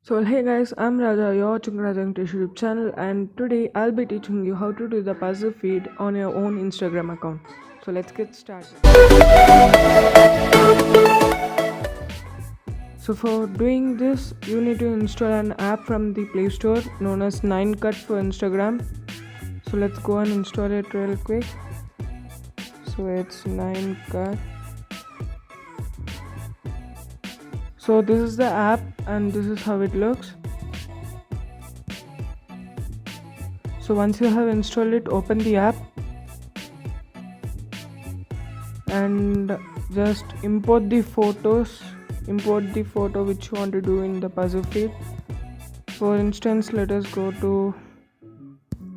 So hey guys, I'm Raja, you're watching Raja VENKATESH YouTube channel, and today I'll be teaching you how to do the puzzle feed on your own Instagram account. So let's get started. So for doing this, you need to install an app from the Play Store known as 9cut for Instagram. So let's go and install it real quick. So it's 9cut. So this is the app and this is how it looks. So once you have installed it, open the app and just import the photos. Import the photo which you want to do in the puzzle feed. For instance, let us go to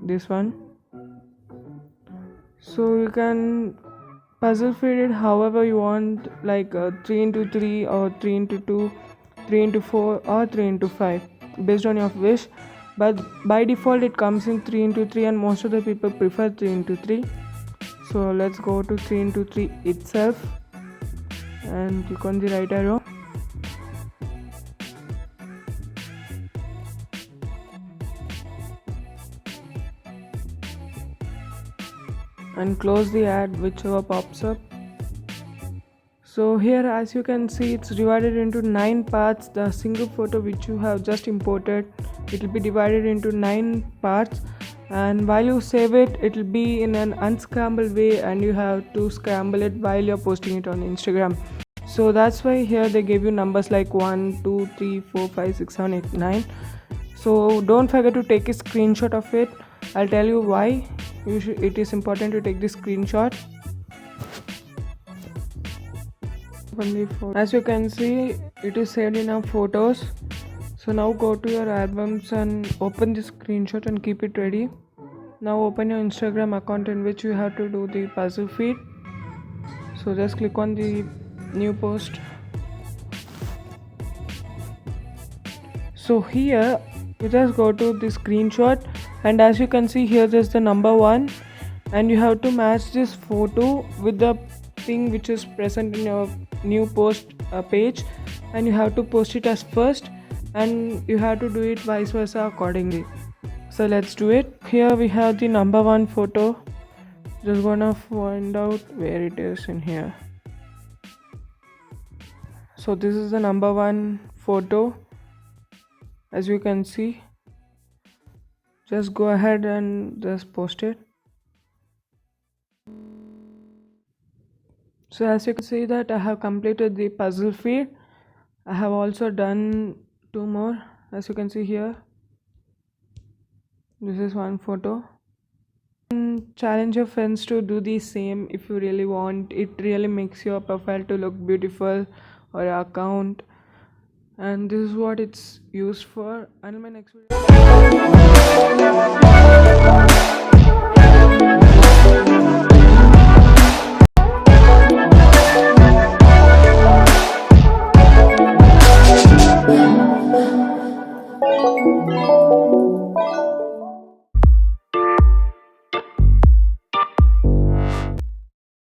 this one. So you can puzzle feed it however you want, like 3x3 or 3x2, 3x4 or 3x5 based on your wish, but by default it comes in 3x3 and most of the people prefer 3x3. So let's go to 3x3 itself and click on the right arrow. And close the ad whichever pops up. So here, as you can see, it's divided into 9 parts. The single photo which you have just imported, it will be divided into 9 parts, and while you save it, it will be in an unscrambled way and you have to scramble it while you're posting it on Instagram. So that's why here they give you numbers like 1 2 3 4 5 6 7 8 9. So don't forget to take a screenshot of it. I'll tell you why it is important to take this screenshot. As you can see, it is saved in our photos. So now go to your albums and open the screenshot and keep it ready. Now open your Instagram account in which you have to do the puzzle feed. So just click on the new post. So here you just go to the screenshot, and as you can see here, there's the number 1, and you have to match this photo with the thing which is present in your new post page, and you have to post it as first, and you have to do it vice versa accordingly. So let's do it. Here we have the number 1 photo. Just gonna find out where it is in here. So this is the number 1 photo. As you can see, just go ahead and just post it. So as you can see that I have completed the puzzle feed. I have also done 2 more. As you can see here, this is 1 photo. And challenge your friends to do the same if you really want. It really makes your profile to look beautiful, or your account, and this is what it's used for. Until my next video.